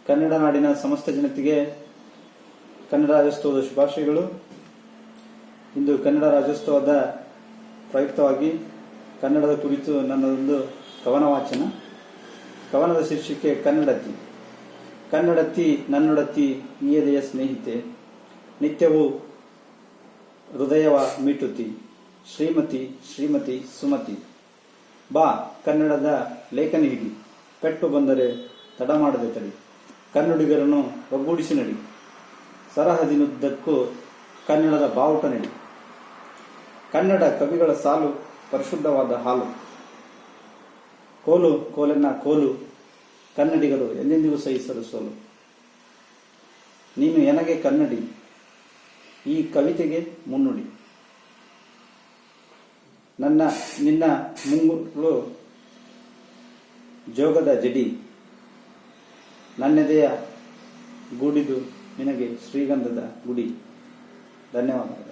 ಕನ್ನಡ ನಾಡಿನ ಸಮಸ್ತ ಜನತೆಗೆ ಕನ್ನಡ ರಾಜ್ಯೋತ್ಸವದ ಶುಭಾಶಯಗಳು. ಇಂದು ಕನ್ನಡ ರಾಜ್ಯೋತ್ಸವದ ಪ್ರಯುಕ್ತವಾಗಿ ಕನ್ನಡದ ಕುರಿತು ನನ್ನದೊಂದು ಕವನ ವಾಚನ. ಕವನದ ಶೀರ್ಷಿಕೆ ಕನ್ನಡತಿ. ಕನ್ನಡತಿ ನನ್ನೊಡತಿ ನೀಯದೆಯ ಸ್ನೇಹಿತೆ, ನಿತ್ಯವೂ ಹೃದಯವ ಮೀಟುತಿ, ಶ್ರೀಮತಿ ಶ್ರೀಮತಿ ಸುಮತಿ. ಬಾ ಕನ್ನಡದ ಲೇಖನಿ ಹಿಡಿ, ಪೆಟ್ಟು ಬಂದರೆ ತಡ ಮಾಡದೆ ತಡಿ, ಕನ್ನಡಿಗರನ್ನು ಒಗ್ಗೂಡಿಸಿ ನಡಿ, ಸರಹದಿನುದ್ದಕ್ಕೂ ಕನ್ನಡದ ಬಾವುಟ ನಡಿ. ಕನ್ನಡ ಕವಿಗಳ ಸಾಲು ಪರಿಶುದ್ಧವಾದ ಹಾಲು, ಕೋಲು ಕೋಲೆನ್ನ ಕೋಲು, ಕನ್ನಡಿಗರು ಎಂದೆಂದಿಗೂ ಸಹಿಸಲು ಸೋಲು. ನೀನು ಎನಗೆ ಕನ್ನಡಿ, ಈ ಕವಿತೆಗೆ ಮುನ್ನುಡಿ. ನಿನ್ನ ಮುಂಗುಳು ಜೋಗದ ಜಡಿ, ನನ್ನೆದೆಯ ಗೂಡಿದು ನಿನಗೆ ಶ್ರೀಗಂಧದ ಗುಡಿ. ಧನ್ಯವಾದ.